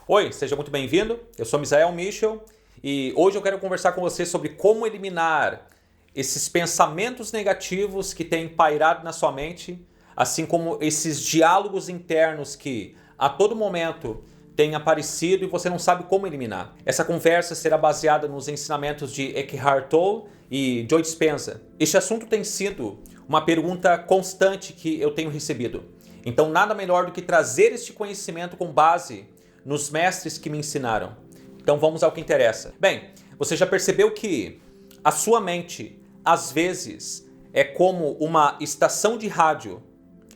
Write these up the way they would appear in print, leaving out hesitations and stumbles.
Oi, seja muito bem-vindo. Eu sou Misael Michel e hoje eu quero conversar com você sobre como eliminar esses pensamentos negativos que têm pairado na sua mente, assim como esses diálogos internos que a todo momento têm aparecido e você não sabe como eliminar. Essa conversa será baseada nos ensinamentos de Eckhart Tolle e Joe Dispenza. Este assunto tem sido uma pergunta constante que eu tenho recebido. Então, nada melhor do que trazer este conhecimento com base nos mestres que me ensinaram. Então vamos ao que interessa. Bem, você já percebeu que a sua mente, às vezes, é como uma estação de rádio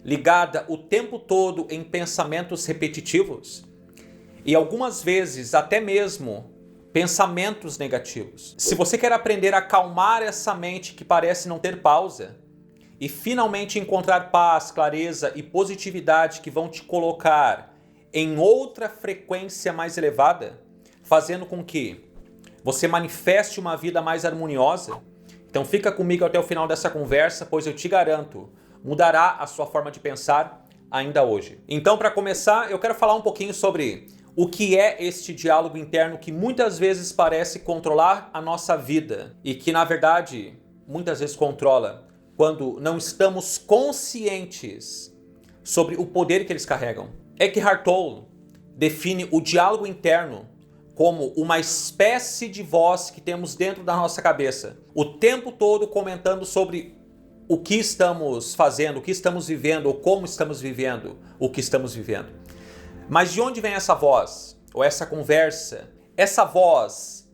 ligada o tempo todo em pensamentos repetitivos? E algumas vezes até mesmo pensamentos negativos. Se você quer aprender a acalmar essa mente que parece não ter pausa e finalmente encontrar paz, clareza e positividade que vão te colocar em outra frequência mais elevada, fazendo com que você manifeste uma vida mais harmoniosa, então fica comigo até o final dessa conversa, pois eu te garanto, mudará a sua forma de pensar ainda hoje. Então, para começar, eu quero falar um pouquinho sobre o que é este diálogo interno que muitas vezes parece controlar a nossa vida e que, na verdade, muitas vezes controla quando não estamos conscientes sobre o poder que eles carregam. Eckhart Tolle define o diálogo interno como uma espécie de voz que temos dentro da nossa cabeça, o tempo todo comentando sobre o que estamos fazendo, o que estamos vivendo, ou como estamos vivendo o que estamos vivendo. Mas de onde vem essa voz, ou essa conversa? Essa voz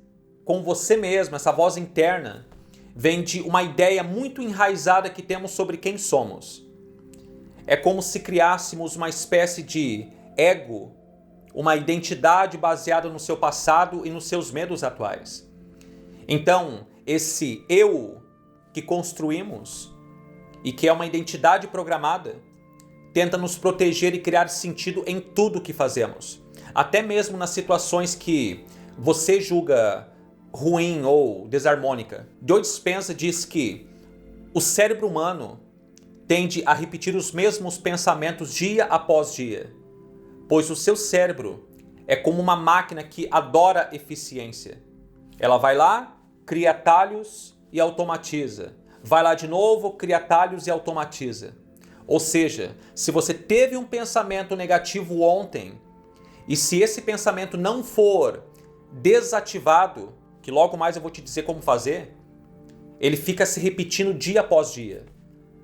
com você mesmo, essa voz interna, vem de uma ideia muito enraizada que temos sobre quem somos. É como se criássemos uma espécie de ego, uma identidade baseada no seu passado e nos seus medos atuais. Então, esse eu que construímos e que é uma identidade programada, tenta nos proteger e criar sentido em tudo que fazemos. Até mesmo nas situações que você julga ruim ou desarmônica. Joe Dispenza diz que o cérebro humano tende a repetir os mesmos pensamentos dia após dia, pois o seu cérebro é como uma máquina que adora eficiência. Ela vai lá, cria atalhos e automatiza. Vai lá de novo, cria atalhos e automatiza. Ou seja, se você teve um pensamento negativo ontem, e se esse pensamento não for desativado, que logo mais eu vou te dizer como fazer, ele fica se repetindo dia após dia.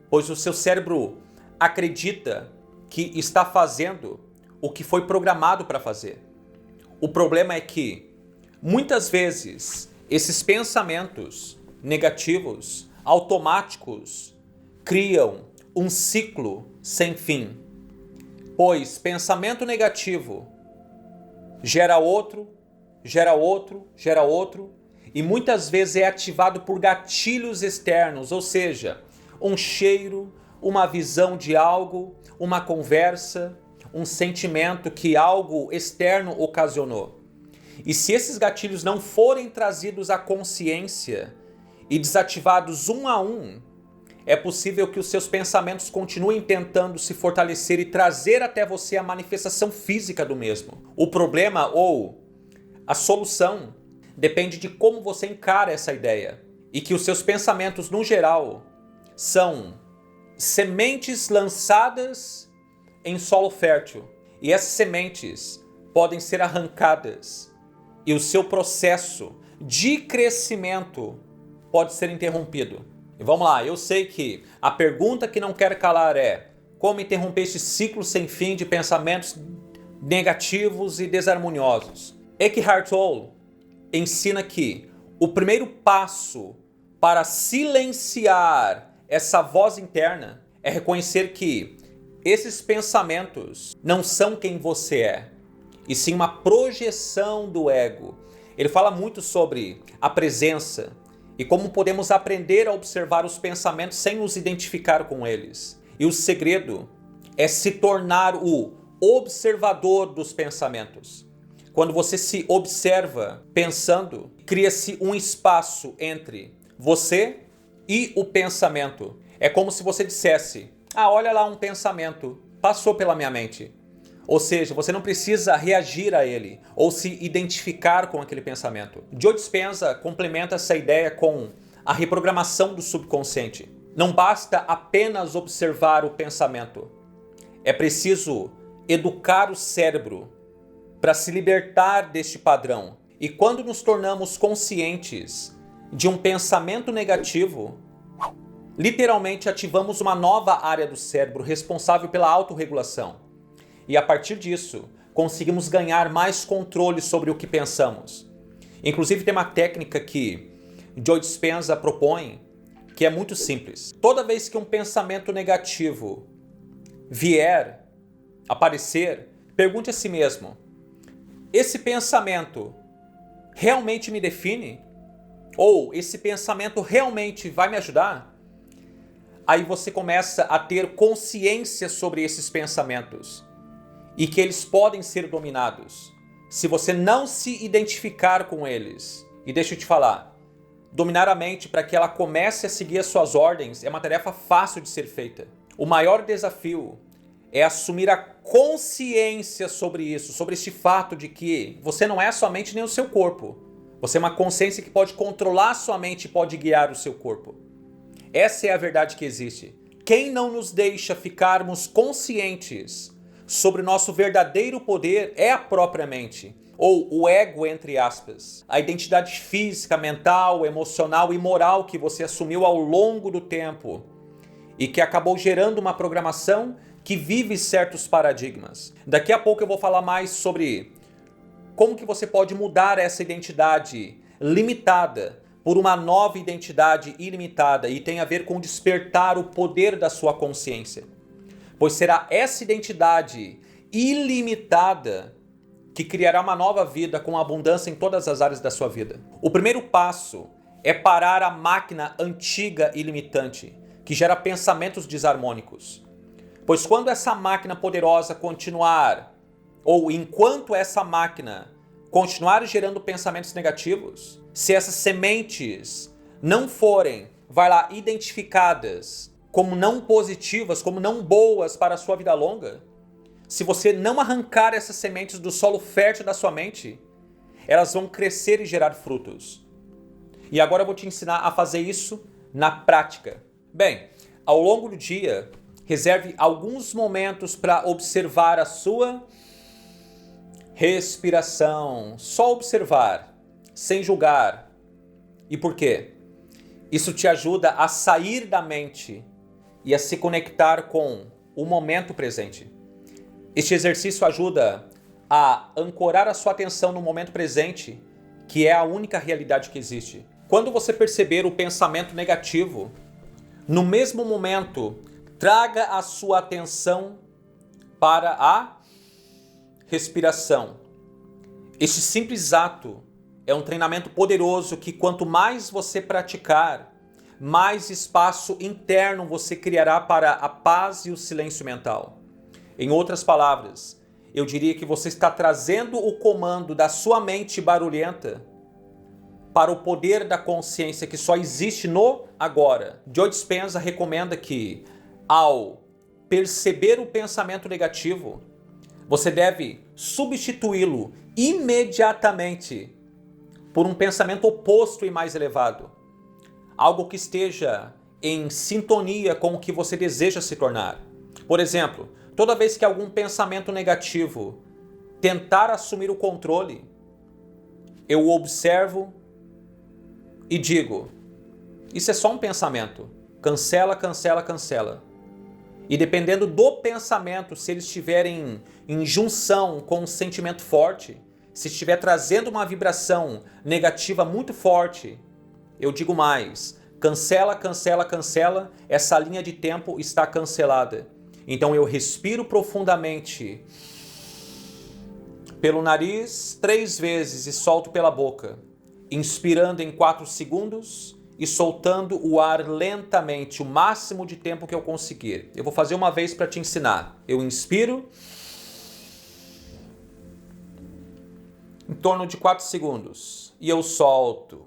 Pois o seu cérebro acredita que está fazendo o que foi programado para fazer. O problema é que, muitas vezes, esses pensamentos negativos, automáticos, criam um ciclo sem fim. Pois pensamento negativo gera outro, gera outro, gera outro, e muitas vezes é ativado por gatilhos externos, ou seja, um cheiro, uma visão de algo, uma conversa, um sentimento que algo externo ocasionou. E se esses gatilhos não forem trazidos à consciência e desativados um a um, é possível que os seus pensamentos continuem tentando se fortalecer e trazer até você a manifestação física do mesmo. O problema ou a solução depende de como você encara essa ideia. E que os seus pensamentos, no geral, são sementes lançadas em solo fértil. E essas sementes podem ser arrancadas. E o seu processo de crescimento pode ser interrompido. E vamos lá, eu sei que a pergunta que não quer calar é: como interromper este ciclo sem fim de pensamentos negativos e desarmoniosos? Eckhart Tolle ensina que o primeiro passo para silenciar essa voz interna é reconhecer que esses pensamentos não são quem você é, e sim uma projeção do ego. Ele fala muito sobre a presença e como podemos aprender a observar os pensamentos sem nos identificar com eles. E o segredo é se tornar o observador dos pensamentos. Quando você se observa pensando, cria-se um espaço entre você e o pensamento. É como se você dissesse: olha lá um pensamento, passou pela minha mente. Ou seja, você não precisa reagir a ele ou se identificar com aquele pensamento. Joe Dispenza complementa essa ideia com a reprogramação do subconsciente. Não basta apenas observar o pensamento. É preciso educar o cérebro para se libertar deste padrão. E quando nos tornamos conscientes de um pensamento negativo, literalmente ativamos uma nova área do cérebro responsável pela autorregulação. E a partir disso, conseguimos ganhar mais controle sobre o que pensamos. Inclusive tem uma técnica que Joe Dispenza propõe, que é muito simples. Toda vez que um pensamento negativo vier aparecer, pergunte a si mesmo: esse pensamento realmente me define? Ou esse pensamento realmente vai me ajudar? Aí você começa a ter consciência sobre esses pensamentos e que eles podem ser dominados se você não se identificar com eles. E deixa eu te falar, dominar a mente para que ela comece a seguir as suas ordens é uma tarefa fácil de ser feita. O maior desafio é assumir a consciência sobre isso, sobre este fato de que você não é sua mente nem o seu corpo. Você é uma consciência que pode controlar a sua mente e pode guiar o seu corpo. Essa é a verdade que existe. Quem não nos deixa ficarmos conscientes sobre o nosso verdadeiro poder é a própria mente, ou o ego, entre aspas. A identidade física, mental, emocional e moral que você assumiu ao longo do tempo e que acabou gerando uma programação que vive certos paradigmas. Daqui a pouco eu vou falar mais sobre como que você pode mudar essa identidade limitada por uma nova identidade ilimitada, e tem a ver com despertar o poder da sua consciência. Pois será essa identidade ilimitada que criará uma nova vida com abundância em todas as áreas da sua vida. O primeiro passo é parar a máquina antiga e limitante, que gera pensamentos desarmônicos. Pois quando essa máquina poderosa continuar, ou enquanto essa máquina continuar gerando pensamentos negativos, se essas sementes não forem, identificadas como não positivas, como não boas para a sua vida longa, se você não arrancar essas sementes do solo fértil da sua mente, elas vão crescer e gerar frutos. E agora eu vou te ensinar a fazer isso na prática. Bem, ao longo do dia, reserve alguns momentos para observar a sua respiração. Só observar, sem julgar. E por quê? Isso te ajuda a sair da mente e a se conectar com o momento presente. Este exercício ajuda a ancorar a sua atenção no momento presente, que é a única realidade que existe. Quando você perceber o pensamento negativo, no mesmo momento, traga a sua atenção para a respiração. Este simples ato é um treinamento poderoso que, quanto mais você praticar, mais espaço interno você criará para a paz e o silêncio mental. Em outras palavras, eu diria que você está trazendo o comando da sua mente barulhenta para o poder da consciência que só existe no agora. Joe Dispenza recomenda que, ao perceber o pensamento negativo, você deve substituí-lo imediatamente por um pensamento oposto e mais elevado. Algo que esteja em sintonia com o que você deseja se tornar. Por exemplo, toda vez que algum pensamento negativo tentar assumir o controle, eu o observo e digo: isso é só um pensamento. Cancela, cancela, cancela. E dependendo do pensamento, se ele estiver em junção com um sentimento forte, se estiver trazendo uma vibração negativa muito forte, eu digo mais: cancela, cancela, cancela, essa linha de tempo está cancelada. Então eu respiro profundamente pelo nariz 3 vezes e solto pela boca, inspirando em 4 segundos e soltando o ar lentamente, o máximo de tempo que eu conseguir. Eu vou fazer uma vez para te ensinar. Eu inspiro em torno de 4 segundos e eu solto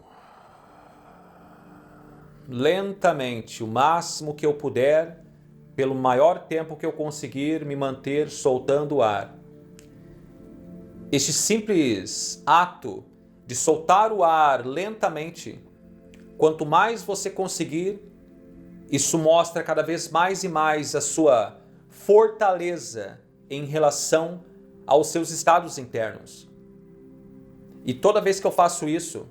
lentamente, o máximo que eu puder, pelo maior tempo que eu conseguir me manter soltando o ar. Este simples ato de soltar o ar lentamente, quanto mais você conseguir, isso mostra cada vez mais e mais a sua fortaleza em relação aos seus estados internos. E toda vez que eu faço isso,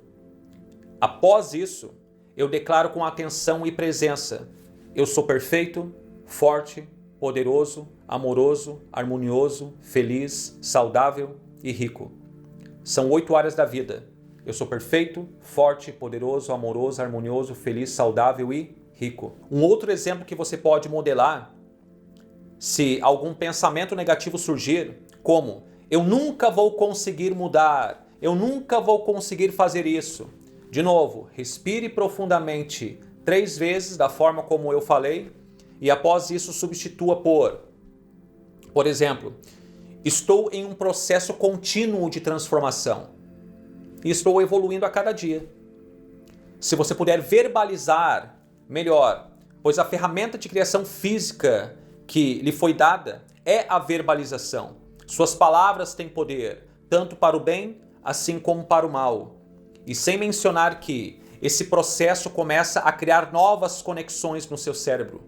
após isso, eu declaro com atenção e presença: eu sou perfeito, forte, poderoso, amoroso, harmonioso, feliz, saudável e rico. São 8 áreas da vida. Eu sou perfeito, forte, poderoso, amoroso, harmonioso, feliz, saudável e rico. Um outro exemplo que você pode modelar, se algum pensamento negativo surgir, como: eu nunca vou conseguir mudar, eu nunca vou conseguir fazer isso. De novo, respire profundamente 3 vezes da forma como eu falei e após isso substitua por exemplo, estou em um processo contínuo de transformação e estou evoluindo a cada dia. Se você puder verbalizar, melhor, pois a ferramenta de criação física que lhe foi dada é a verbalização. Suas palavras têm poder, tanto para o bem, assim como para o mal. E sem mencionar que esse processo começa a criar novas conexões no seu cérebro.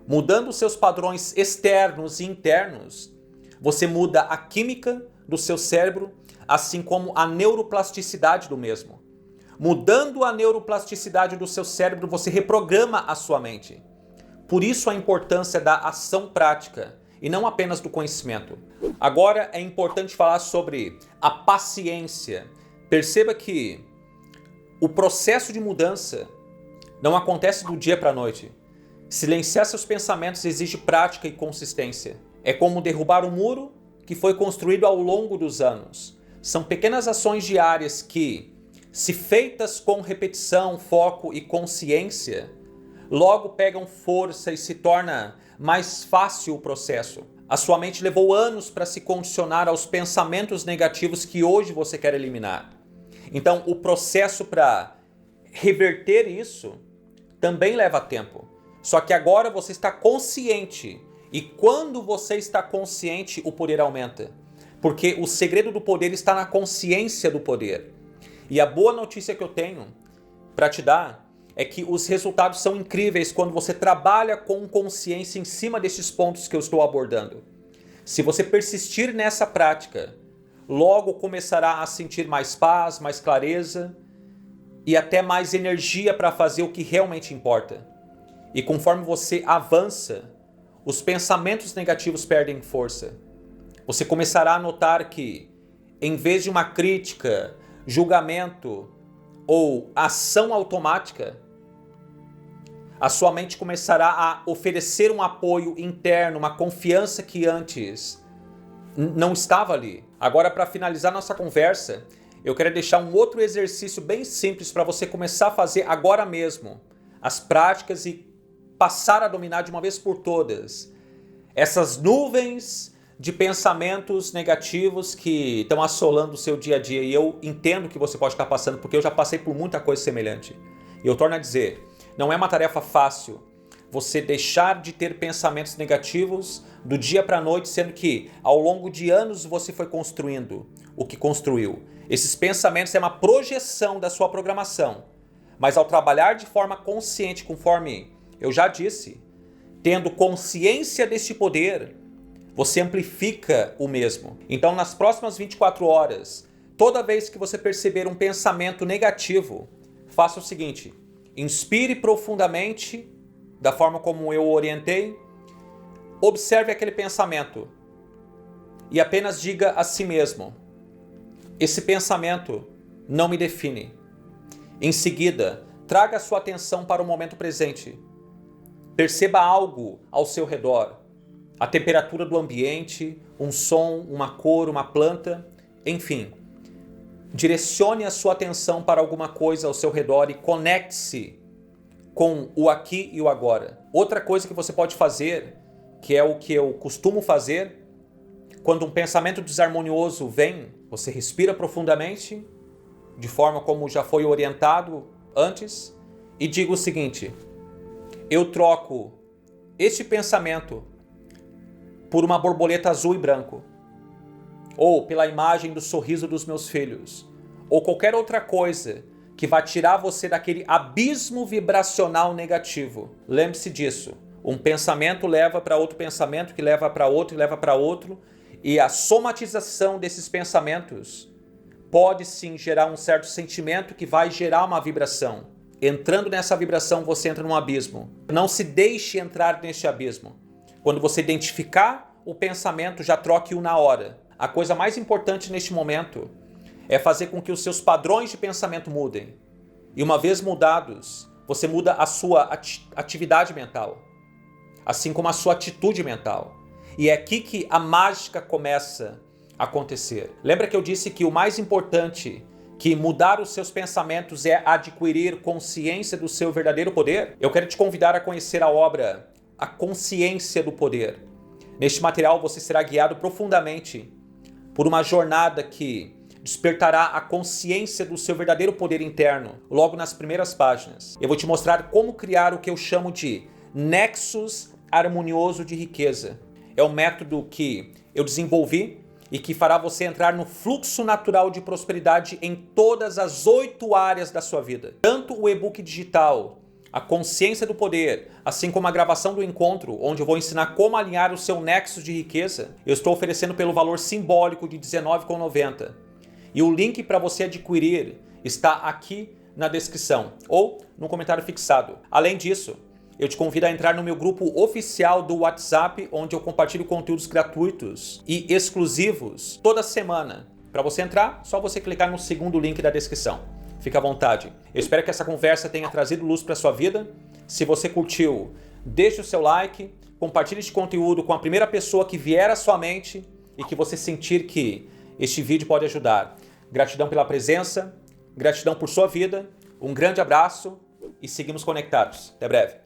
Mudando seus padrões externos e internos, você muda a química do seu cérebro, assim como a neuroplasticidade do mesmo. Mudando a neuroplasticidade do seu cérebro, você reprograma a sua mente. Por isso a importância da ação prática e não apenas do conhecimento. Agora é importante falar sobre a paciência. Perceba que o processo de mudança não acontece do dia para a noite. Silenciar seus pensamentos exige prática e consistência. É como derrubar um muro que foi construído ao longo dos anos. São pequenas ações diárias que, se feitas com repetição, foco e consciência, logo pegam força e se torna mais fácil o processo. A sua mente levou anos para se condicionar aos pensamentos negativos que hoje você quer eliminar. Então, o processo para reverter isso também leva tempo. Só que agora você está consciente. E quando você está consciente, o poder aumenta. Porque o segredo do poder está na consciência do poder. E a boa notícia que eu tenho para te dar é que os resultados são incríveis quando você trabalha com consciência em cima desses pontos que eu estou abordando. Se você persistir nessa prática, logo começará a sentir mais paz, mais clareza e até mais energia para fazer o que realmente importa. E conforme você avança, os pensamentos negativos perdem força. Você começará a notar que, em vez de uma crítica, julgamento ou ação automática, a sua mente começará a oferecer um apoio interno, uma confiança que antes não estava ali. Agora, para finalizar nossa conversa, eu quero deixar um outro exercício bem simples para você começar a fazer agora mesmo. As práticas e passar a dominar de uma vez por todas essas nuvens de pensamentos negativos que estão assolando o seu dia a dia. E eu entendo que você pode estar passando, porque eu já passei por muita coisa semelhante. E eu torno a dizer, não é uma tarefa fácil você deixar de ter pensamentos negativos do dia para a noite, sendo que ao longo de anos você foi construindo o que construiu. Esses pensamentos é uma projeção da sua programação. Mas ao trabalhar de forma consciente, conforme eu já disse, tendo consciência deste poder, você amplifica o mesmo. Então, nas próximas 24 horas, toda vez que você perceber um pensamento negativo, faça o seguinte: inspire profundamente, da forma como eu orientei, observe aquele pensamento e apenas diga a si mesmo: esse pensamento não me define. Em seguida, traga sua atenção para o momento presente. Perceba algo ao seu redor. A temperatura do ambiente, um som, uma cor, uma planta, enfim. Direcione a sua atenção para alguma coisa ao seu redor e conecte-se com o aqui e o agora. Outra coisa que você pode fazer, que é o que eu costumo fazer, quando um pensamento desarmonioso vem, você respira profundamente, de forma como já foi orientado antes, e diga o seguinte: eu troco este pensamento por uma borboleta azul e branco. ou pela imagem do sorriso dos meus filhos, ou qualquer outra coisa que vai tirar você daquele abismo vibracional negativo. Lembre-se disso. Um pensamento leva para outro pensamento, que leva para outro e leva para outro, e a somatização desses pensamentos pode sim gerar um certo sentimento que vai gerar uma vibração. Entrando nessa vibração, você entra num abismo. Não se deixe entrar neste abismo. Quando você identificar o pensamento, já troque-o na hora. A coisa mais importante neste momento é fazer com que os seus padrões de pensamento mudem. E uma vez mudados, você muda a sua atividade mental, assim como a sua atitude mental. E é aqui que a mágica começa a acontecer. Lembra que eu disse que o mais importante que mudar os seus pensamentos é adquirir consciência do seu verdadeiro poder? Eu quero te convidar a conhecer a obra A Consciência do Poder. Neste material você será guiado profundamente por uma jornada que despertará a consciência do seu verdadeiro poder interno, logo nas primeiras páginas. Eu vou te mostrar como criar o que eu chamo de nexus harmonioso de riqueza. É um método que eu desenvolvi e que fará você entrar no fluxo natural de prosperidade em todas as 8 áreas da sua vida. Tanto o e-book digital, a consciência do poder, assim como a gravação do encontro, onde eu vou ensinar como alinhar o seu nexo de riqueza, eu estou oferecendo pelo valor simbólico de R$19,90. E o link para você adquirir está aqui na descrição ou no comentário fixado. Além disso, eu te convido a entrar no meu grupo oficial do WhatsApp, onde eu compartilho conteúdos gratuitos e exclusivos toda semana. Para você entrar, só você clicar no segundo link da descrição. Fica à vontade. Eu espero que essa conversa tenha trazido luz para sua vida. Se você curtiu, deixe o seu like, compartilhe este conteúdo com a primeira pessoa que vier à sua mente e que você sentir que este vídeo pode ajudar. Gratidão pela presença, gratidão por sua vida, um grande abraço e seguimos conectados. Até breve.